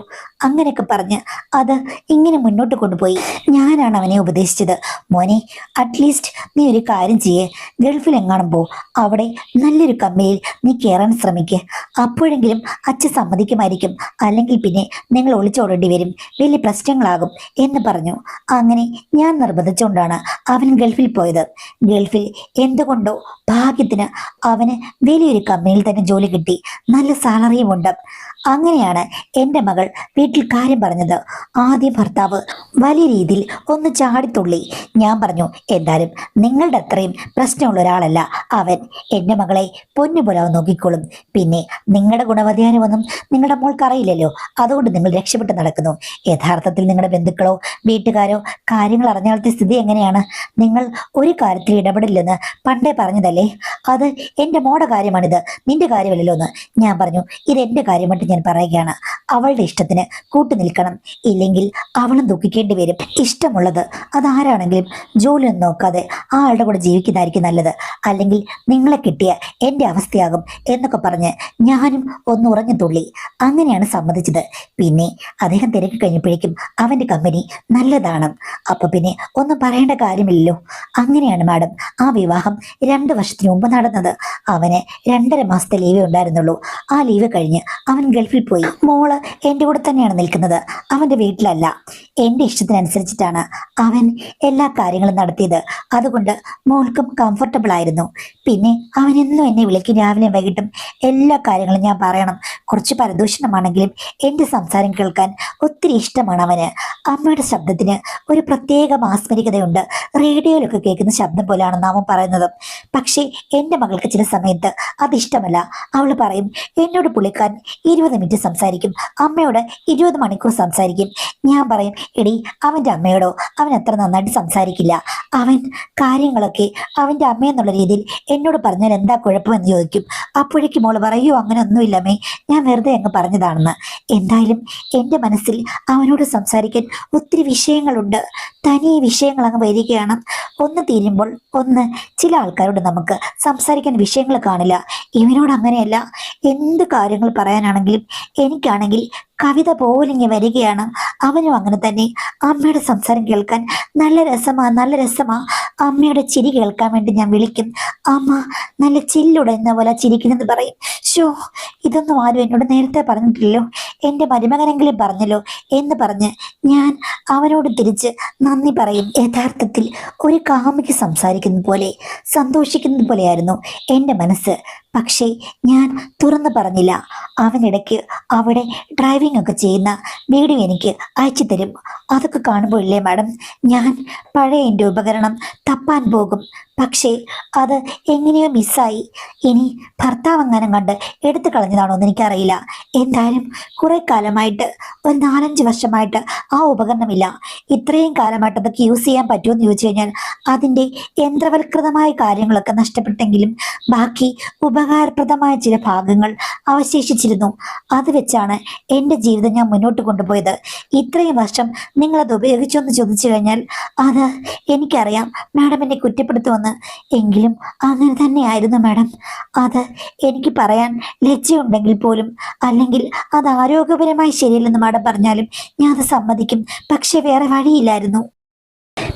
അങ്ങനെയൊക്കെ പറഞ്ഞ് അത് ഇങ്ങനെ മുന്നോട്ട് കൊണ്ടുപോയി. ഞാനാണ് അവനെ ഉപദേശിച്ചത്, മോനെ, അറ്റ്ലീസ്റ്റ് നീ ഒരു കാര്യം ചെയ്യേ, ഗൾഫിലെങ്ങാനും പോ, അവിടെ നല്ലൊരു കമ്പനിയിൽ നീ കയറാൻ ശ്രമിക്കുക, അപ്പോഴെങ്കിലും അച്ഛൻ സമ്മതിക്കുമായിരിക്കും, അല്ലെങ്കിൽ പിന്നെ നിങ്ങൾ ഒളിച്ചോടേണ്ടി വരും, വലിയ പ്രശ്നങ്ങളാകും എന്ന് പറഞ്ഞു. അങ്ങനെ ഞാൻ നിർബന്ധിച്ചുകൊണ്ടാണ് അവൻ ഗൾഫിൽ പോയത്. ഗൾഫിൽ എന്തുകൊണ്ടോ ഭാഗ്യത്തിന് അവന് വലിയൊരു കമ്പനിയിൽ തന്നെ ജോലി കിട്ടി, നല്ല സാലറിയും ഉണ്ട്. അങ്ങനെയാണ് എൻ്റെ മകൾ വീട്ടിൽ കാര്യം പറഞ്ഞത്. ആദ്യം ഭർത്താവ് വലിയ രീതിയിൽ ഒന്ന് ചാടിത്തുള്ളി. ഞാൻ പറഞ്ഞു, എന്തായാലും നിങ്ങളുടെ അത്രയും പ്രശ്നമുള്ള ഒരാളല്ല അവൻ, എൻ്റെ മകളെ പൊന്നുപോലെ അവൻ നോക്കിക്കോളും. പിന്നെ നിങ്ങളുടെ ഗുണവധിയാനമൊന്നും നിങ്ങളുടെ മോൾക്ക് അറിയില്ലല്ലോ, അതുകൊണ്ട് നിങ്ങൾ രക്ഷപ്പെട്ട് നടക്കുന്നു. യഥാർത്ഥത്തിൽ നിങ്ങളുടെ ബന്ധുക്കളോ വീട്ടുകാരോ കാര്യങ്ങൾ അറിഞ്ഞാലത്തെ സ്ഥിതി എങ്ങനെയാണ്? നിങ്ങൾ ഒരു കാര്യത്തിൽ ഇടപെടില്ലെന്ന് പണ്ടേ പറഞ്ഞതല്ലേ? അത് എൻ്റെ മോടെ കാര്യമാണിത്, നിന്റെ കാര്യമല്ലല്ലോ എന്ന് ഞാൻ പറഞ്ഞു. ഇതെൻ്റെ കാര്യമായിട്ട് ഞാൻ പറയുകയാണ്. അവളുടെ ഇഷ്ടത്തിന് കൂട്ടു നിൽക്കണം, ഇല്ലെങ്കിൽ അവളും ദുഃഖിക്കേണ്ടി വരും. ഇഷ്ടമുള്ളത് അതാരാണെങ്കിലും ജോലിയൊന്നും നോക്കാതെ ആ ആളുടെ കൂടെ ജീവിക്കുന്നതായിരിക്കും നല്ലത്, അല്ലെങ്കിൽ നിങ്ങളെ കിട്ടിയ എൻ്റെ അവസ്ഥയാകും എന്നൊക്കെ പറഞ്ഞ് ഞാനും ഒന്ന് ഉറഞ്ഞു തുള്ളി. അങ്ങനെയാണ് സമ്മതിച്ചത്. പിന്നെ അദ്ദേഹം തിരക്കി കഴിഞ്ഞപ്പോഴേക്കും അവൻ്റെ കമ്പനി നല്ലതാണ്. അപ്പൊ പിന്നെ ഒന്നും പറയേണ്ട കാര്യമില്ലല്ലോ. അങ്ങനെയാണ് മാഡം ആ വിവാഹം 2 വർഷത്തിന് മുമ്പ് നടന്നത്. അവന് 2.5 മാസത്തെ ലീവേ ഉണ്ടായിരുന്നുള്ളൂ. ആ ലീവ് കഴിഞ്ഞ് അവൻ ഗൾഫിൽ പോയി. മോള് എൻ്റെ കൂടെ തന്നെയാണ് നിൽക്കുന്നത്, അവൻ്റെ വീട്ടിലല്ല. എൻ്റെ ഇഷ്ടത്തിനനുസരിച്ചിട്ടാണ് അവൻ എല്ലാ കാര്യങ്ങളും നടത്തിയത്. അതുകൊണ്ട് മോൾക്കും കംഫർട്ടബിൾ ആയിരുന്നു. പിന്നെ അവൻ എന്നും എന്നെ വിളിക്കും, രാവിലെയും വൈകിട്ടും എല്ലാ കാര്യങ്ങളും ഞാൻ പറയണം. കുറച്ച് പരദൂഷണമാണെങ്കിലും എൻ്റെ സംസാരം കേൾക്കാൻ ഒത്തിരി ഇഷ്ടമാണ് അവന്. അമ്മയുടെ ശബ്ദത്തിന് ഒരു പ്രത്യേക മാസ്മരികതയുണ്ട്, റേഡിയോയിലൊക്കെ കേൾക്കുന്ന ശബ്ദം പോലെയാണെന്ന് അവൻ പറയുന്നത്. പക്ഷേ എൻ്റെ മകൾക്ക് ചില സമയത്ത് അതിഷ്ടമല്ല. അവൾ പറയും, എന്നോട് പുള്ളിക്കാരൻ 20 മിനിറ്റ് സംസാരിക്കും, അമ്മയോട് 20 മണിക്കൂർ സംസാരിക്കും. ഞാൻ പറയും, എടി, അവൻ്റെ അമ്മയോടോ അവൻ അത്ര നന്നായിട്ട് സംസാരിക്കില്ല. അവൻ കാര്യങ്ങളൊക്കെ അവൻ്റെ അമ്മയെന്നുള്ള രീതിയിൽ എന്നോട് പറഞ്ഞാൽ എന്താ കുഴപ്പമെന്ന് ചോദിക്കും. അപ്പോഴേക്കും മോള് പറയൂ, അങ്ങനെ ഒന്നുമില്ലമ്മേ, ഞാൻ വെറുതെ അങ്ങ് പറഞ്ഞതാണെന്ന്. എന്തായാലും എൻ്റെ മനസ്സിൽ അവനോട് സംസാരിക്കാൻ ഒത്തിരി വിഷയങ്ങളുണ്ട്. തനിയെ വിഷയങ്ങൾ അങ്ങ് വരികയാണ്. ഒന്ന് തീരുമ്പോൾ ഒന്ന്. ചില ആൾക്കാരോട് നമുക്ക് സംസാരിക്കാൻ വിഷയങ്ങൾ കാണില്ല. ഇവനോട് അങ്ങനെയല്ല. എന്ത് കാര്യങ്ങൾ പറയാനാണെങ്കിലും എനിക്കാണെങ്കിൽ കവിത പോലിങ്ങി വരികയാണ്. അവനും അങ്ങനെ തന്നെ. അമ്മയുടെ സംസാരം കേൾക്കാൻ നല്ല രസമാ, നല്ല രസമാ. അമ്മയുടെ ചിരി കേൾക്കാൻ വേണ്ടി ഞാൻ വിളിക്കും. അമ്മ നല്ല ചില്ലുടയുന്ന പോലെ ചിരിക്കണമെന്ന് പറയും. ഷോ, ഇതൊന്നും ആരും എന്നോട് നേരത്തെ പറഞ്ഞിട്ടില്ലല്ലോ, എൻ്റെ മരുമകനെങ്കിലും പറഞ്ഞല്ലോ എന്ന് പറഞ്ഞ് ഞാൻ അവനോട് തിരിച്ച് നന്ദി പറയും. യഥാർത്ഥത്തിൽ ഒരു കാമുകി സംസാരിക്കുന്ന പോലെ, സന്തോഷിക്കുന്നത് പോലെയായിരുന്നു എൻ്റെ മനസ്സ്. പക്ഷേ ഞാൻ തുറന്നു പറഞ്ഞില്ല. അവനിടയ്ക്ക് അവിടെ ഡ്രൈവിംഗ് ഒക്കെ ചെയ്യുന്ന വീഡിയോ എനിക്ക് അയച്ചു തരും. അതൊക്കെ കാണുമ്പോഴില്ലേ മാഡം, ഞാൻ പഴയ എൻ്റെ ഉപകരണം തപ്പാൻ പോകും. പക്ഷേ അത് എങ്ങനെയോ മിസ്സായി. ഇനി ഭർത്താവ് എങ്ങാനും കണ്ട് എടുത്തു കളഞ്ഞതാണോ എന്ന് എനിക്കറിയില്ല. എന്തായാലും കുറെ കാലമായിട്ട്, ഒരു 4-5 വർഷമായിട്ട് ആ ഉപകരണമില്ല. ഇത്രയും കാലമായിട്ട് അതൊക്കെ യൂസ് ചെയ്യാൻ പറ്റുമോ എന്ന് ചോദിച്ചു കഴിഞ്ഞാൽ അതിൻ്റെ യന്ത്രവൽകൃതമായ കാര്യങ്ങളൊക്കെ നഷ്ടപ്പെട്ടെങ്കിലും ബാക്കി ഉപകാരപ്രദമായ ചില ഭാഗങ്ങൾ അവശേഷിച്ചിരുന്നു. അത് വെച്ചാണ് എൻ്റെ ജീവിതം ഞാൻ മുന്നോട്ട് കൊണ്ടുപോയത്. ഇത്രയും വർഷം നിങ്ങളത് ഉപയോഗിച്ചോ എന്ന് ചോദിച്ചു കഴിഞ്ഞാൽ അത് എനിക്കറിയാം മാഡം എന്നെ കുറ്റപ്പെടുത്തുമെന്ന്. എങ്കിലും അങ്ങനെ തന്നെയായിരുന്നു മാഡം. അത് എനിക്ക് പറയാൻ ലജ്ജയുണ്ടെങ്കിൽ പോലും, അല്ലെങ്കിൽ അത് ആരോഗ്യപരമായി ശരിയല്ലെന്ന് മാഡം പറഞ്ഞാലും ഞാൻ അത് സമ്മതിക്കും. പക്ഷെ വേറെ വഴിയില്ലായിരുന്നു.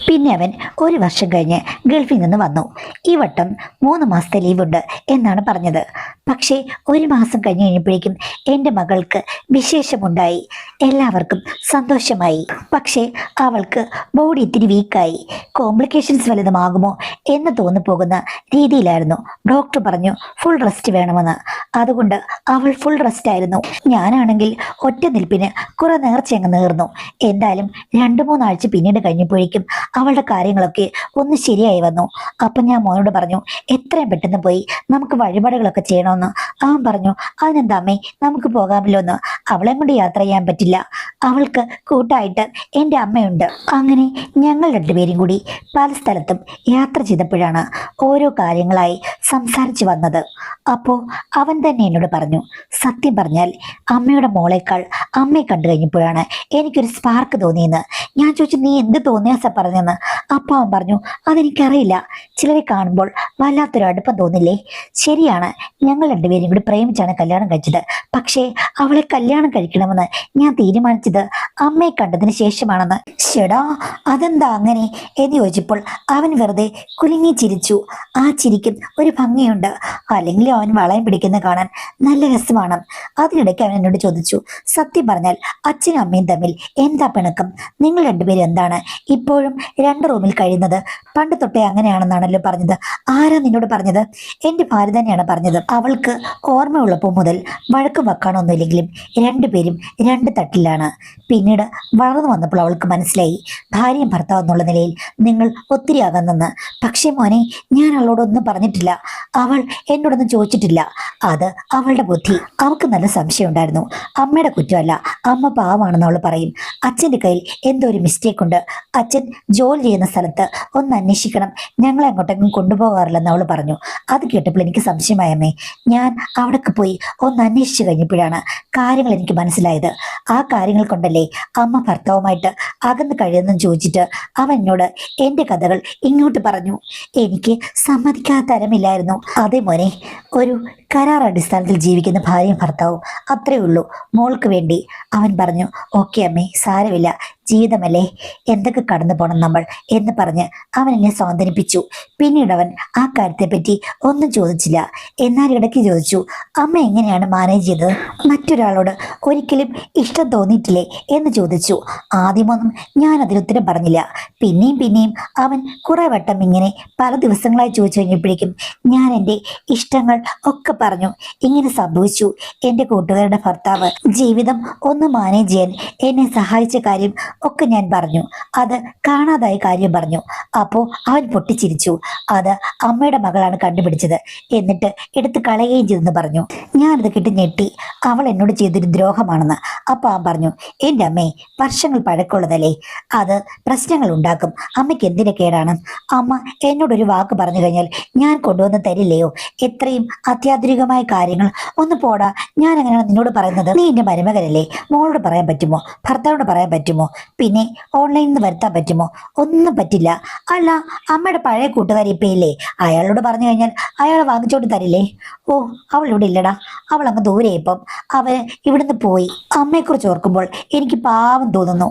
പിന്നെ അവൻ 1 വർഷം കഴിഞ്ഞ് ഗൾഫിൽ നിന്ന് വന്നു. ഈ വട്ടം 3 മാസത്തെ ലീവുണ്ട് എന്നാണ് പറഞ്ഞത്. പക്ഷേ 1 മാസം കഴിഞ്ഞ് കഴിഞ്ഞപ്പോഴേക്കും എൻ്റെ മകൾക്ക് വിശേഷമുണ്ടായി. എല്ലാവർക്കും സന്തോഷമായി. പക്ഷേ അവൾക്ക് ബോഡി ഇത്തിരി വീക്കായി. കോംപ്ലിക്കേഷൻസ് വലുതുമാകുമോ എന്ന് തോന്നിപ്പോകുന്ന രീതിയിലായിരുന്നു. ഡോക്ടർ പറഞ്ഞു ഫുൾ റെസ്റ്റ് വേണമെന്ന്. അതുകൊണ്ട് അവൾ ഫുൾ റെസ്റ്റ് ആയിരുന്നു. ഞാനാണെങ്കിൽ ഒറ്റ നിൽപ്പിന് കുറെ നേർച്ച അങ്ങ് നേർന്നു. എന്തായാലും 2-3 ആഴ്ച പിന്നീട് കഴിഞ്ഞപ്പോഴേക്കും അവളുടെ കാര്യങ്ങളൊക്കെ ഒന്ന് ശരിയായി വന്നു. അപ്പം ഞാൻ മോനോട് പറഞ്ഞു എത്രയും പെട്ടെന്ന് പോയി നമുക്ക് വഴിപാടുകളൊക്കെ ചെയ്യണമെന്ന്. അവൻ പറഞ്ഞു അതിനെന്താ അമ്മേ, നമുക്ക് പോകാമല്ലോ എന്ന്. അവളെ കൊണ്ട് യാത്ര ചെയ്യാൻ പറ്റില്ല, അവൾക്ക് കൂട്ടായിട്ട് എൻ്റെ അമ്മയുണ്ട്. അങ്ങനെ ഞങ്ങൾ 2 പേരും കൂടി പല സ്ഥലത്തും യാത്ര ചെയ്തപ്പോഴാണ് ഓരോ കാര്യങ്ങളായി സംസാരിച്ചു വന്നത്. അപ്പോൾ അവൻ തന്നെ എന്നോട് പറഞ്ഞു, സത്യം പറഞ്ഞാൽ അമ്മയുടെ മോളേക്കാൾ അമ്മയെ കണ്ടു കഴിഞ്ഞപ്പോഴാണ് എനിക്കൊരു സ്പാർക്ക് തോന്നിയെന്ന്. ഞാൻ ചോദിച്ചു നീ എന്ത് തോന്നിയാസ പറഞ്ഞെന്ന്. അപ്പം അവൻ പറഞ്ഞു അതെനിക്കറിയില്ല, ചിലരെ കാണുമ്പോൾ വല്ലാത്തൊരു അടുപ്പം തോന്നില്ലേ. ശരിയാണ്, ഞങ്ങൾ 2 പേരും കൂടി പ്രേമിച്ചാണ് കല്യാണം കഴിച്ചത്. പക്ഷേ അവളെ കല്യാണം കഴിക്കണമെന്ന് ഞാൻ തീരുമാനിച്ചത് അമ്മയെ കണ്ടതിന് ശേഷമാണെന്ന്. ഷെടാ, അതെന്താ അങ്ങനെ എന്ന് ചോദിച്ചപ്പോൾ അവൻ വെറുതെ കുലുങ്ങി ചിരിച്ചു. ആ ചിരിക്കും ഒരു ഭംഗിയുണ്ട്. അല്ലെങ്കിൽ അവൻ വളയം പിടിക്കുന്ന കാണാൻ നല്ല രസമാണ്. അതിനിടയ്ക്ക് അവൻ എന്നോട് ചോദിച്ചു, സത്യം പറഞ്ഞാൽ അച്ഛനും അമ്മയും തമ്മിൽ എന്താ പിണക്കം? നിങ്ങൾ 2 പേരും എന്താണ് ഇപ്പോഴും 2 റൂമിൽ കഴിയുന്നത്? പണ്ട് തൊട്ടേ അങ്ങനെയാണെന്നാണല്ലോ പറഞ്ഞത്. ആരാ നിന്നോട് പറഞ്ഞത്? എൻ്റെ ഭാര്യ തന്നെയാണ് പറഞ്ഞത്. അവൾക്ക് ഓർമ്മയുള്ളപ്പോൾ മുതൽ വഴക്കും വെക്കാണൊന്നുമില്ലെങ്കിലും 2 പേരും 2 തട്ടിലാണ്. പിന്നീട് വളർന്നു വന്നപ്പോൾ അവൾക്ക് മനസ്സിലായി ഭാര്യയും ഭർത്താവ് എന്നുള്ള നിലയിൽ നിങ്ങൾ ഒത്തിരി അകന്നെന്ന്. പക്ഷേ മോനെ, ഞാൻ അവളോടൊന്നും പറഞ്ഞിട്ടില്ല. അവൾ എന്നോടൊന്നും ചോദിച്ചിട്ടില്ല. അത് അവളുടെ ബുദ്ധി. അവൾക്ക് നല്ല സംശയം ഉണ്ടായിരുന്നു. അമ്മയുടെ കുറ്റമല്ല, അമ്മ പാവമാണെന്ന് അവൾ പറയും. അച്ഛൻ്റെ കയ്യിൽ എന്തോ ഒരു മിസ്റ്റേക്ക് ഉണ്ട്. അച്ഛൻ ജോലി ചെയ്യുന്ന സ്ഥലത്ത് ഒന്ന് അന്വേഷിക്കണം, ഞങ്ങളെ അങ്ങോട്ടെങ്കിലും കൊണ്ടുപോകാറില്ലെന്ന് അവൾ പറഞ്ഞു. അത് കേട്ടപ്പോൾ എനിക്ക് സംശയമായമ്മേ. ഞാൻ അവിടേക്ക് പോയി ഒന്ന് അന്വേഷിച്ചു കഴിഞ്ഞപ്പോഴാണ് കാര്യങ്ങൾ എനിക്ക് മനസ്സിലായത്. ആ കാര്യങ്ങൾ കൊണ്ടല്ലേ അമ്മ ഭർത്താവുമായിട്ട് അകന്ന് കഴിയുന്നെന്ന് ചോദിച്ചിട്ട് അവൻ എന്നോട് എൻ്റെ കഥകൾ ഇങ്ങോട്ട് പറഞ്ഞു. എനിക്ക് സമ്മതിക്കാത്ത തരമില്ലായിരുന്നു. അതേ മോനെ, ഒരു കരാർ അടിസ്ഥാനത്തിൽ ജീവിക്കുന്ന ഭാര്യയും ഭർത്താവും അത്രേ ഉള്ളൂ മോൾക്ക് വേണ്ടി. അവൻ പറഞ്ഞു ഓക്കെ അമ്മേ, സാരമില്ല, ജീവിതമല്ലേ, എന്തൊക്കെ കടന്നു പോകണം നമ്മൾ എന്ന് പറഞ്ഞ് അവൻ എന്നെ സ്വാന്തനിപ്പിച്ചു. പിന്നീട് അവൻ ആ കാര്യത്തെപ്പറ്റി ഒന്നും ചോദിച്ചില്ല. എന്നാൽ ഇടയ്ക്ക് ചോദിച്ചു, അമ്മ എങ്ങനെയാണ് മാനേജ് ചെയ്തത്? മറ്റൊരാളോട് ഒരിക്കലും ഇഷ്ടം തോന്നിയിട്ടില്ലേ എന്ന് ചോദിച്ചു. ആദ്യമൊന്നും ഞാൻ അതിന് ഉത്തരം പറഞ്ഞില്ല. പിന്നെയും അവൻ കുറെ വട്ടം ഇങ്ങനെ പല ദിവസങ്ങളായി ചോദിച്ചു കഴിഞ്ഞപ്പോഴേക്കും ഞാൻ എൻ്റെ ഇഷ്ടങ്ങൾ ഒക്കെ പറഞ്ഞു. ഇങ്ങനെ സംഭവിച്ചു. എൻ്റെ കൂട്ടുകാരുടെ ഭർത്താവ് ജീവിതം ഒന്ന് മാനേജ് ചെയ്യാൻ എന്നെ സഹായിച്ച കാര്യം ഒക്കെ ഞാൻ പറഞ്ഞു. അത് കാണാതായ കാര്യം പറഞ്ഞു. അപ്പോൾ അവൻ പൊട്ടിച്ചിരിച്ചു. അത് അമ്മയുടെ മകളാണ് കണ്ടുപിടിച്ചത്, എന്നിട്ട് എടുത്ത് കളയുകയും ചെയ്തെന്ന് പറഞ്ഞു. ഞാനത് കിട്ടി ഞെട്ടി. അവൾ എന്നോട് ചെയ്തൊരു ദ്രോഹമാണെന്ന്. അപ്പോൾ അവൻ പറഞ്ഞു, എൻ്റെ അമ്മേ, വർഷങ്ങൾ പഴക്കമുള്ളതല്ലേ, അത് പ്രശ്നങ്ങൾ ഉണ്ടാക്കും. അമ്മയ്ക്ക് എന്തിനു കേടാണ്? അമ്മ എന്നോടൊരു വാക്ക് പറഞ്ഞു കഴിഞ്ഞാൽ ഞാൻ കൊണ്ടുവന്ന് തരില്ലയോ? എത്രയും അത്യാധുനികമായ കാര്യങ്ങൾ. ഒന്ന് പോടാ, ഞാൻ അങ്ങനെയാണ് നിന്നോട് പറയുന്നത്. നീ എൻ്റെ മരുമകനല്ലേ, മോളോട് പറയാൻ പറ്റുമോ? ഭർത്താവിനോട് പറയാൻ പറ്റുമോ? പിന്നെ ഓൺലൈനിൽ നിന്ന് വരുത്താൻ പറ്റുമോ? ഒന്നും പറ്റില്ല. അല്ല, അമ്മയുടെ പഴയ കൂട്ടുകാരി ഇപ്പൊ ഇല്ലേ? അയാളോട് പറഞ്ഞു കഴിഞ്ഞാൽ അയാൾ വാങ്ങിച്ചോണ്ട് തരില്ലേ? ഓ, അവൾ ഇവിടെ ഇല്ലടാ, അവൾ അങ്ങ് ദൂരെ. ഇപ്പം അവന് ഇവിടുന്ന് പോയി. അമ്മയെക്കുറിച്ച് ഓർക്കുമ്പോൾ എനിക്ക് പാവം തോന്നുന്നു.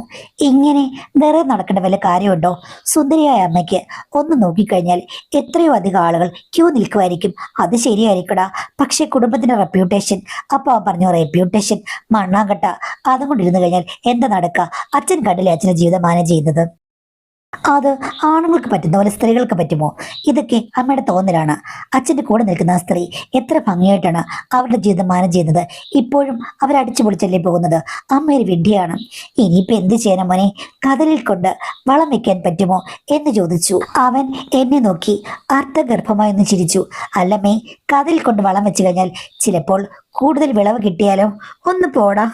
ഇങ്ങനെ വേറെ നടക്കേണ്ട വല്ല കാര്യമുണ്ടോ? സുന്ദരിയായ അമ്മയ്ക്ക് ഒന്ന് നോക്കിക്കഴിഞ്ഞാൽ എത്രയോ അധികം ആളുകൾ ക്യൂ നിൽക്കുമായിരിക്കും. അത് ശരിയായിരിക്കടാ, പക്ഷെ കുടുംബത്തിന്റെ റെപ്യൂട്ടേഷൻ. അപ്പൊ അവൻ പറഞ്ഞു, റെപ്യൂട്ടേഷൻ മണ്ണാങ്കട്ട. അതുകൊണ്ടിരുന്നു കഴിഞ്ഞാൽ എന്താ നടക്കുക? അച്ഛൻ കണ്ടില്ലേ അച്ഛന്റെ ജീവിതം മാനേജ് ചെയ്യുന്നത്? അത് ആണുങ്ങൾക്ക് പറ്റുന്ന പോലെ സ്ത്രീകൾക്ക് പറ്റുമോ? ഇതൊക്കെ അമ്മയുടെ തോന്നലാണ്. അച്ഛന്റെ കൂടെ നിൽക്കുന്ന ആ സ്ത്രീ എത്ര ഭംഗിയായിട്ടാണ് അവരുടെ ജീവിതം മാനേജ് ചെയ്യുന്നത്. ഇപ്പോഴും അവരടിച്ചു പൊളിച്ചല്ലേ പോകുന്നത്. അമ്മ ഒരു വിഡ്ഢിയാണ്. ഇനിയിപ്പോ എന്ത് ചെയ്യാനാ മോനെ? കതലിൽ കൊണ്ട് വളം വെക്കാൻ പറ്റുമോ എന്ന് ചോദിച്ചു. അവൻ എന്നെ നോക്കി അർത്ഥഗർഭമായി ഒന്ന് ചിരിച്ചു. അല്ലമ്മേ, കതലിൽ കൊണ്ട് വളം വെച്ചു കഴിഞ്ഞാൽ ചിലപ്പോൾ കൂടുതൽ വിളവ് കിട്ടിയാലോ? ഒന്ന് പോടാ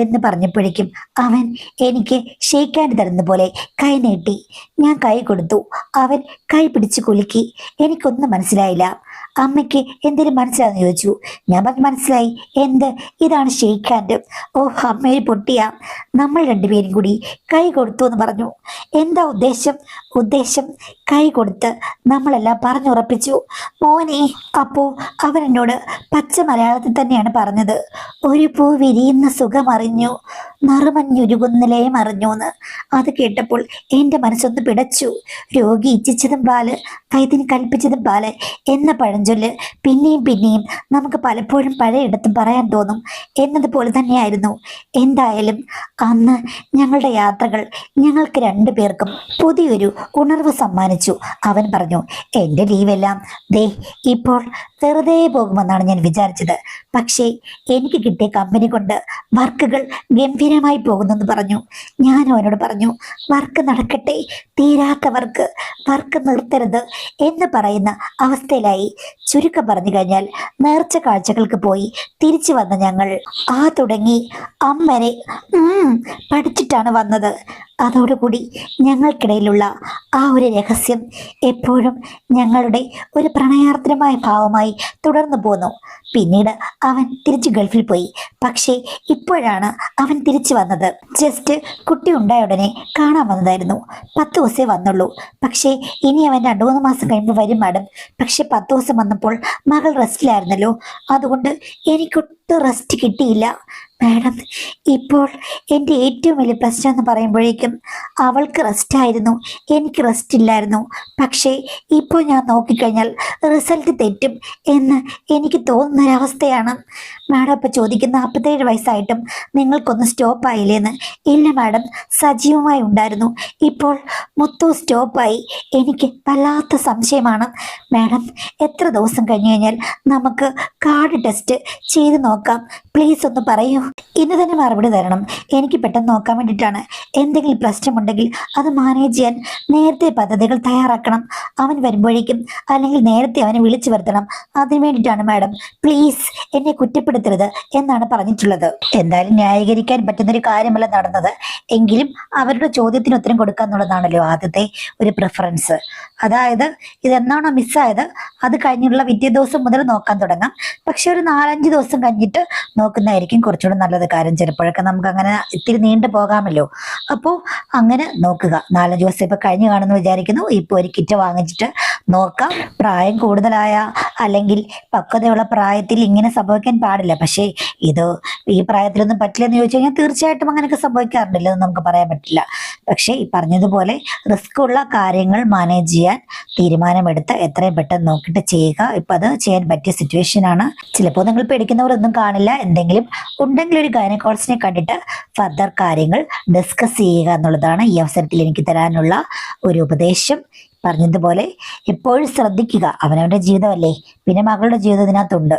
എന്ന് പറഞ്ഞപ്പോഴേക്കും അവൻ എനിക്ക് ഷെയ്ക്ക് ഹാൻഡ് തരുന്ന പോലെ കൈ നീട്ടി. ഞാൻ കൈ കൊടുത്തു. അവൻ കൈ പിടിച്ചു കുലുക്കി. എനിക്കൊന്നും മനസ്സിലായില്ല. അമ്മയ്ക്ക് എന്തെങ്കിലും മനസ്സിലാന്ന് ചോദിച്ചു. ഞാൻ പറഞ്ഞു, മനസ്സിലായി. എന്ത്? ഇതാണ് ഷെയ്ക്ക് ഹാൻഡ്. ഓ, അമ്മയെ പൊട്ടിയ. നമ്മൾ രണ്ടുപേരും കൂടി കൈ കൊടുത്തു എന്ന് പറഞ്ഞു. എന്താ ഉദ്ദേശം? ഉദ്ദേശം കൈ കൊടുത്ത് നമ്മളെല്ലാം പറഞ്ഞുറപ്പിച്ചു മോനെ. അപ്പോ അവൻ എന്നോട് പച്ച മലയാളത്തിൽ തന്നെയാണ് പറഞ്ഞത്. ഒരു പൂ വിരിയുന്ന സുഖം അറിഞ്ഞു, നറുമഞ്ഞുരുകുന്നലേ മറിഞ്ഞൂന്ന്. അത് കേട്ടപ്പോൾ എൻ്റെ മനസ്സൊന്ന് പിടച്ചു. രോഗി ഇച്ഛിച്ചതും പാല്, വൈദ്യന് കൽപ്പിച്ചതും പാല് എന്ന പഴഞ്ചൊല്ല് പിന്നെയും പിന്നെയും നമുക്ക് പലപ്പോഴും പഴയയിടത്തും പറയാൻ തോന്നും എന്നതുപോലെ തന്നെയായിരുന്നു. എന്തായാലും അന്ന് ഞങ്ങളുടെ യാത്രകൾ ഞങ്ങൾക്ക് രണ്ടുപേർക്കും പുതിയൊരു ഉണർവ് സമ്മാനിച്ചു. അവൻ പറഞ്ഞു, എൻ്റെ ലീവെല്ലാം ദേ ഇപ്പോൾ വെറുതെ പോകുമെന്നാണ് ഞാൻ വിചാരിച്ചത്. പക്ഷേ എനിക്ക് കിട്ടിയ കമ്പനി കൊണ്ട് വർക്കുകൾ ഗംഭീരമായി പോകുന്നെന്ന് പറഞ്ഞു. ഞാൻ അവനോട് പറഞ്ഞു, വർക്ക് നടക്കട്ടെ, തീരാത്ത വർക്ക് നിർത്തരുത് എന്ന് പറയുന്ന അവസ്ഥയിലായി. ചുരുക്കം പറഞ്ഞു കഴിഞ്ഞാൽ നേർച്ച കാഴ്ചകൾക്ക് പോയി തിരിച്ചു വന്ന ഞങ്ങൾ തുടങ്ങി അമ്മനെ പഠിച്ചിട്ടാണ് വന്നത്. അതോടുകൂടി ഞങ്ങൾക്കിടയിലുള്ള ആ ഒരു രഹസ്യം എപ്പോഴും ഞങ്ങളുടെ ഒരു പ്രണയാർദ്രമായ ഭാവമായി തുടർന്നു പോന്നു. പിന്നീട് അവൻ തിരിച്ച് ഗൾഫിൽ പോയി. പക്ഷേ ഇപ്പോഴാണ് അവൻ തിരിച്ചു വന്നത്. ജസ്റ്റ് കുട്ടി ഉണ്ടായ ഉടനെ കാണാൻ വന്നതായിരുന്നു. 10 ദിവസമേ വന്നുള്ളൂ. പക്ഷേ ഇനി അവൻ 2-3 മാസം കഴിയുമ്പോൾ വരും മാഡം. പക്ഷെ 10 ദിവസം വന്നപ്പോൾ മകൾ റെസ്റ്റിലായിരുന്നല്ലോ, അതുകൊണ്ട് എനിക്കൊട്ടും റെസ്റ്റ് കിട്ടിയില്ല മാഡം. ഇപ്പോൾ എൻ്റെ ഏറ്റവും വലിയ പ്രശ്നം എന്ന് പറയുമ്പോഴേക്കും അവൾക്ക് റെസ്റ്റ് ആയിരുന്നു, എനിക്ക് റെസ്റ്റ് ഇല്ലായിരുന്നു. പക്ഷേ ഇപ്പോൾ ഞാൻ നോക്കിക്കഴിഞ്ഞാൽ റിസൾട്ട് തെറ്റും എന്ന് എനിക്ക് തോന്നുന്നൊരവസ്ഥയാണ് മാഡം. ഇപ്പോൾ ചോദിക്കുന്ന 47 വയസ്സായിട്ടും നിങ്ങൾക്കൊന്ന് സ്റ്റോപ്പ് ആയില്ലേന്ന്? ഇല്ല മാഡം, സജീവമായി ഉണ്ടായിരുന്നു. ഇപ്പോൾ മൊത്തം സ്റ്റോപ്പായി. എനിക്ക് വല്ലാത്ത സംശയമാണ് മാഡം. എത്ര ദിവസം കഴിഞ്ഞ് കഴിഞ്ഞാൽ നമുക്ക് കാർഡ് ടെസ്റ്റ് ചെയ്ത് നോക്കാം? പ്ലീസ് ഒന്ന് പറയൂ. ഇന്ന് തന്നെ മറുപടി തരണം. എനിക്ക് പെട്ടെന്ന് നോക്കാൻ വേണ്ടിയിട്ടാണ്. എന്തെങ്കിലും പ്രശ്നമുണ്ടെങ്കിൽ അത് മാനേജ് ചെയ്യാൻ നേരത്തെ പദ്ധതികൾ തയ്യാറാക്കണം. അവൻ വരുമ്പോഴേക്കും അല്ലെങ്കിൽ നേരത്തെ അവനെ വിളിച്ചു വരുത്തണം. അതിനു വേണ്ടിയിട്ടാണ് മാഡം. പ്ലീസ് എന്നെ കുറ്റപ്പെടുത്തരുത് എന്നാണ് പറഞ്ഞിട്ടുള്ളത്. എന്തായാലും ന്യായീകരിക്കാൻ പറ്റുന്നൊരു കാര്യമല്ല നടന്നത്. എങ്കിലും അവരുടെ ചോദ്യത്തിന് ഉത്തരം കൊടുക്കുക എന്നുള്ളതാണല്ലോ ആദ്യത്തെ ഒരു പ്രിഫറൻസ്. അതായത് ഇതെന്നാണോ മിസ്സായത് അത് കഴിഞ്ഞുള്ള പിറ്റേ ദിവസം മുതൽ നോക്കാൻ തുടങ്ങാം. പക്ഷെ ഒരു 4-5 ദിവസം കഴിഞ്ഞിട്ട് നോക്കുന്നതായിരിക്കും കുറച്ചുകൂടെ നല്ലത്. കാര്യം ചിലപ്പോഴൊക്കെ നമുക്ക് അങ്ങനെ ഇത്തിരി നീണ്ടു പോകാമല്ലോ. അപ്പോൾ അങ്ങനെ നോക്കുക. 4-5 ദിവസം ഇപ്പൊ കഴിഞ്ഞു കാണുമെന്ന് വിചാരിക്കുന്നു. ഇപ്പോൾ ഒരു കിറ്റ് വാങ്ങിച്ചിട്ട് നോക്കാം. പ്രായം കൂടുതലായ അല്ലെങ്കിൽ പക്വതയുള്ള പ്രായത്തിൽ ഇങ്ങനെ സംഭവിക്കാൻ പാടില്ല. പക്ഷേ ഇത് ഈ പ്രായത്തിലൊന്നും പറ്റില്ലെന്ന് ചോദിച്ചു കഴിഞ്ഞാൽ തീർച്ചയായിട്ടും അങ്ങനെയൊക്കെ സംഭവിക്കാറുണ്ടല്ലോ എന്ന് നമുക്ക് പറയാൻ പറ്റില്ല. പക്ഷേ ഈ പറഞ്ഞതുപോലെ റിസ്ക് ഉള്ള കാര്യങ്ങൾ മാനേജ് ചെയ്യാൻ തീരുമാനമെടുത്ത് എത്രയും പെട്ടെന്ന് നോക്കിയിട്ട് ചെയ്യുക. ഇപ്പം അത് ചെയ്യാൻ പറ്റിയ സിറ്റുവേഷൻ ആണ്. ചിലപ്പോൾ നിങ്ങൾ പേടിക്കുന്നവരൊന്നും കാണില്ല. എന്തെങ്കിലും ഉണ്ടെങ്കിൽ ഒരു ഗൈനക്കോളജിസ്റ്റിനെ കണ്ടിട്ട് ഫർദർ കാര്യങ്ങൾ ഡിസ്കസ് ചെയ്യുക എന്നുള്ളതാണ് ഈ അവസരത്തിൽ എനിക്ക് തരാനുള്ള ഒരു ഉപദേശം. പറഞ്ഞതുപോലെ എപ്പോഴും ശ്രദ്ധിക്കുക. അവനവന്റെ ജീവിതമല്ലേ, പിന്നെ മകളുടെ ജീവിതം ഇതിനകത്തുണ്ട്.